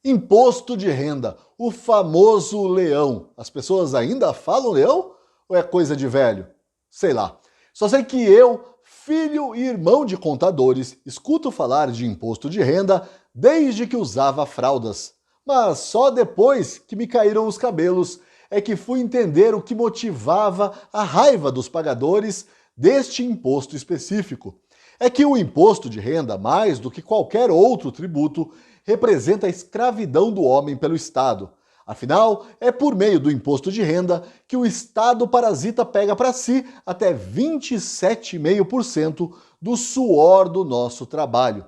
Imposto de renda, o famoso leão. As pessoas ainda falam leão? Ou é coisa de velho? Sei lá. Só sei que eu, filho e irmão de contadores, escuto falar de imposto de renda desde que usava fraldas. Mas só depois que me caíram os cabelos é que fui entender o que motivava a raiva dos pagadores deste imposto específico. É que o imposto de renda, mais do que qualquer outro tributo, representa a escravidão do homem pelo Estado. Afinal, é por meio do imposto de renda que o Estado parasita pega para si até 27,5% do suor do nosso trabalho.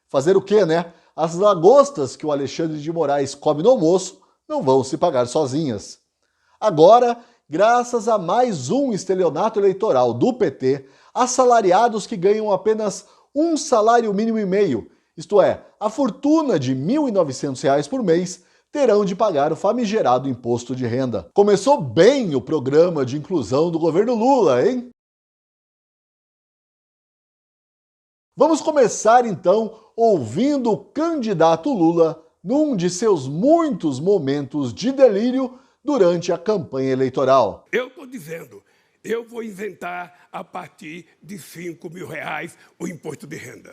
Fazer o quê, né? As lagostas que o Alexandre de Moraes come no almoço não vão se pagar sozinhas. Agora, graças a mais um estelionato eleitoral do PT, assalariados que ganham apenas um salário mínimo e meio, isto é, a fortuna de R$ 1.900 por mês, terão de pagar o famigerado imposto de renda. Começou bem o programa de inclusão do governo Lula, hein? Vamos começar então ouvindo o candidato Lula num de seus muitos momentos de delírio durante a campanha eleitoral. Eu estou dizendo, eu vou isentar a partir de R$ 5.000 o imposto de renda.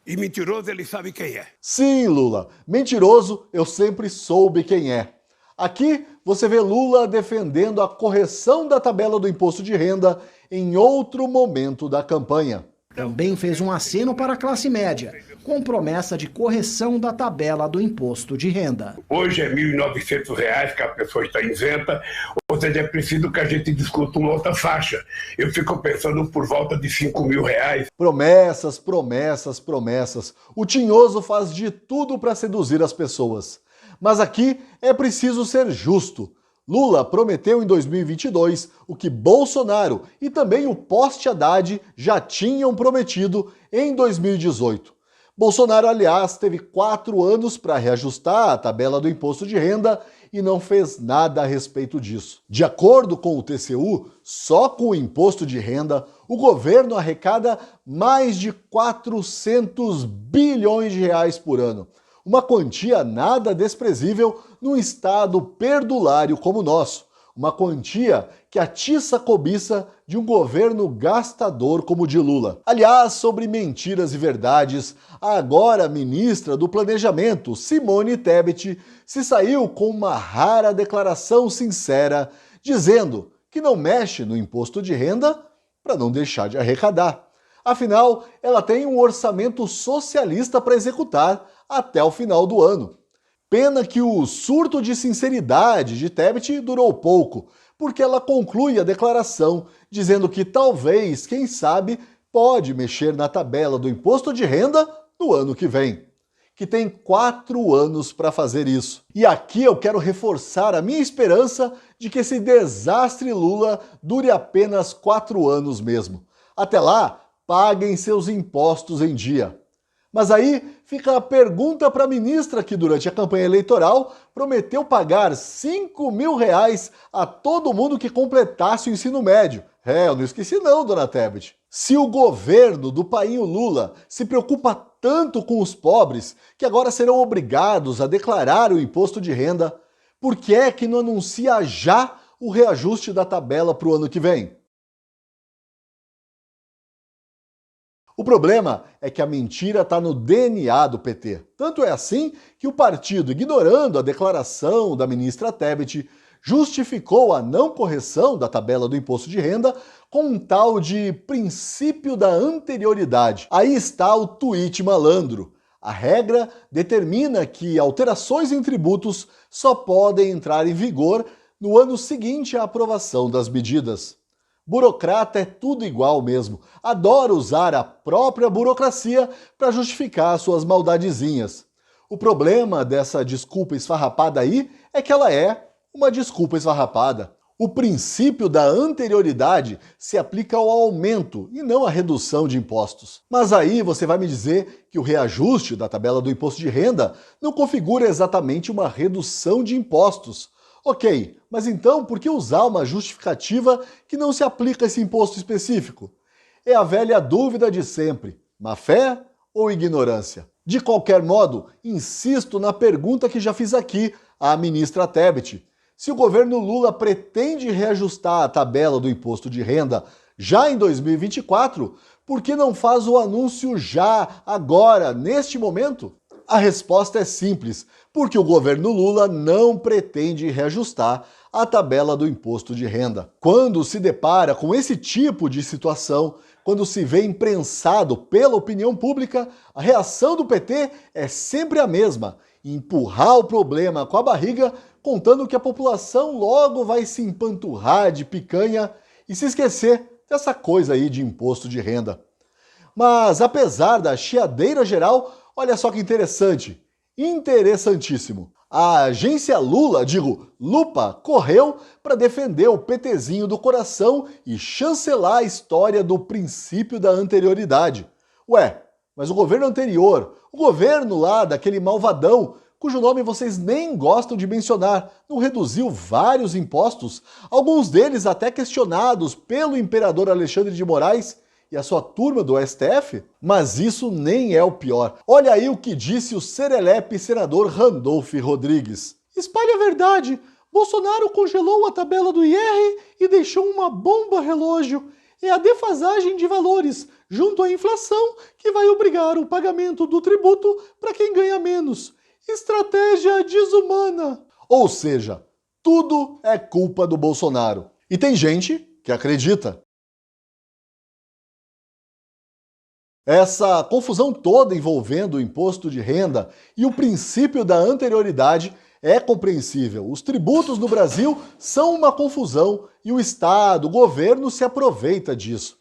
E mentiroso ele sabe quem é. Sim, Lula, mentiroso eu sempre soube quem é. Aqui você vê Lula defendendo a correção da tabela do imposto de renda em outro momento da campanha. Também fez um aceno para a classe média, com promessa de correção da tabela do imposto de renda. Hoje é R$ 1.900 que a pessoa está isenta, ou seja, é preciso que a gente discuta uma outra faixa. Eu fico pensando por volta de R$ 5.000. Promessas, promessas, promessas. O tinhoso faz de tudo para seduzir as pessoas. Mas aqui é preciso ser justo. Lula prometeu em 2022 o que Bolsonaro e também o post-Haddad já tinham prometido em 2018. Bolsonaro, aliás, teve 4 anos para reajustar a tabela do imposto de renda e não fez nada a respeito disso. De acordo com o TCU, só com o imposto de renda, o governo arrecada mais de 400 bilhões de reais por ano. Uma quantia nada desprezível num estado perdulário como o nosso. Uma quantia que atiça a cobiça de um governo gastador como o de Lula. Aliás, sobre mentiras e verdades, a agora ministra do Planejamento, Simone Tebet, se saiu com uma rara declaração sincera, dizendo que não mexe no imposto de renda para não deixar de arrecadar. Afinal, ela tem um orçamento socialista para executar até o final do ano. Pena que o surto de sinceridade de Tebet durou pouco, porque ela conclui a declaração dizendo que talvez, quem sabe, pode mexer na tabela do imposto de renda no ano que vem. Que tem 4 anos para fazer isso. E aqui eu quero reforçar a minha esperança de que esse desastre Lula dure apenas 4 anos mesmo. Até lá, paguem seus impostos em dia. Mas aí fica a pergunta para a ministra que durante a campanha eleitoral prometeu pagar R$ 5.000 a todo mundo que completasse o ensino médio. Eu não esqueci não, dona Tebet. Se o governo do painho Lula se preocupa tanto com os pobres que agora serão obrigados a declarar o imposto de renda, por que é que não anuncia já o reajuste da tabela para o ano que vem? O problema é que a mentira está no DNA do PT. Tanto é assim que o partido, ignorando a declaração da ministra Tebet, justificou a não correção da tabela do imposto de renda com um tal de princípio da anterioridade. Aí está o tweet malandro. A regra determina que alterações em tributos só podem entrar em vigor no ano seguinte à aprovação das medidas. Burocrata é tudo igual mesmo, adora usar a própria burocracia para justificar suas maldadezinhas. O problema dessa desculpa esfarrapada aí é que ela é uma desculpa esfarrapada. O princípio da anterioridade se aplica ao aumento e não à redução de impostos. Mas aí você vai me dizer que o reajuste da tabela do imposto de renda não configura exatamente uma redução de impostos. Ok, mas então por que usar uma justificativa que não se aplica a esse imposto específico? É a velha dúvida de sempre, má fé ou ignorância? De qualquer modo, insisto na pergunta que já fiz aqui à ministra Tebet. Se o governo Lula pretende reajustar a tabela do imposto de renda já em 2024, por que não faz o anúncio já, agora, neste momento? A resposta é simples, porque o governo Lula não pretende reajustar a tabela do imposto de renda. Quando se depara com esse tipo de situação, quando se vê imprensado pela opinião pública, a reação do PT é sempre a mesma: empurrar o problema com a barriga, contando que a população logo vai se empanturrar de picanha e se esquecer dessa coisa aí de imposto de renda. Mas apesar da chiadeira geral, olha só que interessante, interessantíssimo. A agência Lupa, correu para defender o PTzinho do coração e chancelar a história do princípio da anterioridade. Ué, mas o governo anterior, o governo lá daquele malvadão, cujo nome vocês nem gostam de mencionar, não reduziu vários impostos, alguns deles até questionados pelo imperador Alexandre de Moraes e a sua turma do STF? Mas isso nem é o pior. Olha aí o que disse o serelepe senador Randolph Rodrigues. Espalhe a verdade. Bolsonaro congelou a tabela do IR e deixou uma bomba relógio. É a defasagem de valores, junto à inflação, que vai obrigar o pagamento do tributo para quem ganha menos. Estratégia desumana. Ou seja, tudo é culpa do Bolsonaro. E tem gente que acredita. Essa confusão toda envolvendo o imposto de renda e o princípio da anterioridade é compreensível. Os tributos no Brasil são uma confusão e o Estado, o governo se aproveita disso.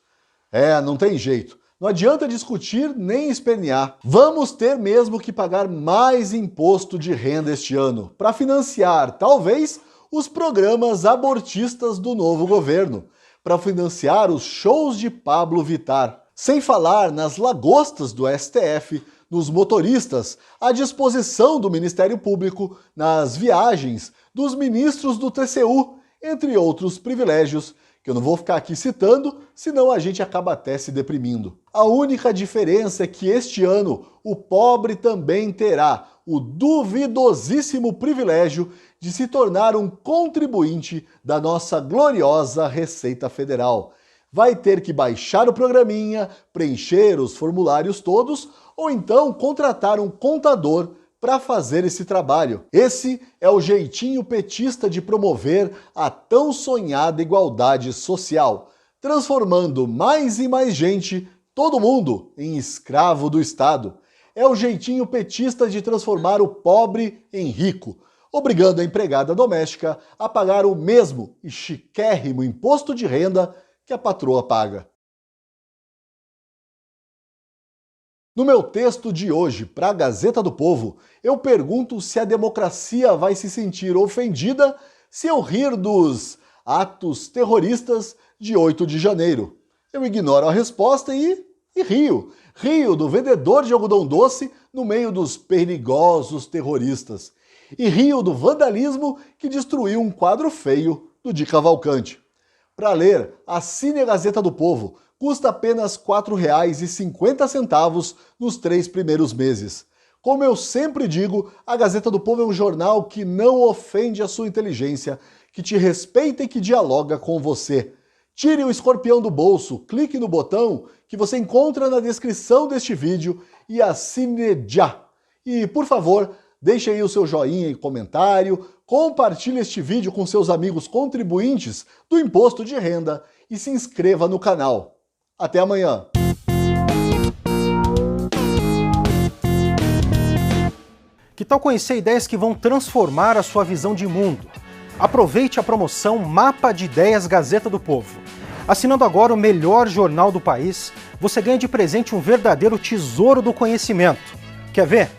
Não tem jeito. Não adianta discutir nem espernear. Vamos ter mesmo que pagar mais imposto de renda este ano para financiar, talvez, os programas abortistas do novo governo, para financiar os shows de Pablo Vittar. Sem falar nas lagostas do STF, nos motoristas, à disposição do Ministério Público, nas viagens dos ministros do TCU, entre outros privilégios, que eu não vou ficar aqui citando, senão a gente acaba até se deprimindo. A única diferença é que este ano o pobre também terá o duvidosíssimo privilégio de se tornar um contribuinte da nossa gloriosa Receita Federal. Vai ter que baixar o programinha, preencher os formulários todos, ou então contratar um contador para fazer esse trabalho. Esse é o jeitinho petista de promover a tão sonhada igualdade social, transformando mais e mais gente, todo mundo, em escravo do Estado. É o jeitinho petista de transformar o pobre em rico, obrigando a empregada doméstica a pagar o mesmo e chiquérrimo imposto de renda que a patroa paga. No meu texto de hoje, para a Gazeta do Povo, eu pergunto se a democracia vai se sentir ofendida se eu rir dos atos terroristas de 8 de janeiro. Eu ignoro a resposta e rio. Rio do vendedor de algodão doce no meio dos perigosos terroristas. E rio do vandalismo que destruiu um quadro feio do Di Cavalcanti. Para ler, assine a Gazeta do Povo. Custa apenas R$ 4,50 nos 3 primeiros meses. Como eu sempre digo, a Gazeta do Povo é um jornal que não ofende a sua inteligência, que te respeita e que dialoga com você. Tire o escorpião do bolso, clique no botão que você encontra na descrição deste vídeo e assine já. E, por favor, deixe aí o seu joinha e comentário, compartilhe este vídeo com seus amigos contribuintes do imposto de renda e se inscreva no canal. Até amanhã! Que tal conhecer ideias que vão transformar a sua visão de mundo? Aproveite a promoção Mapa de Ideias Gazeta do Povo. Assinando agora o melhor jornal do país, você ganha de presente um verdadeiro tesouro do conhecimento. Quer ver?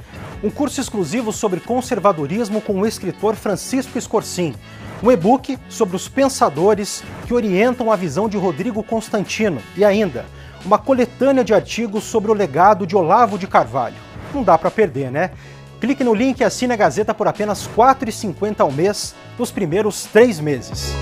Um curso exclusivo sobre conservadorismo com o escritor Francisco Escorcim. Um e-book sobre os pensadores que orientam a visão de Rodrigo Constantino. E ainda, uma coletânea de artigos sobre o legado de Olavo de Carvalho. Não dá para perder, né? Clique no link e assine a Gazeta por apenas R$ 4,50 ao mês nos primeiros 3 meses.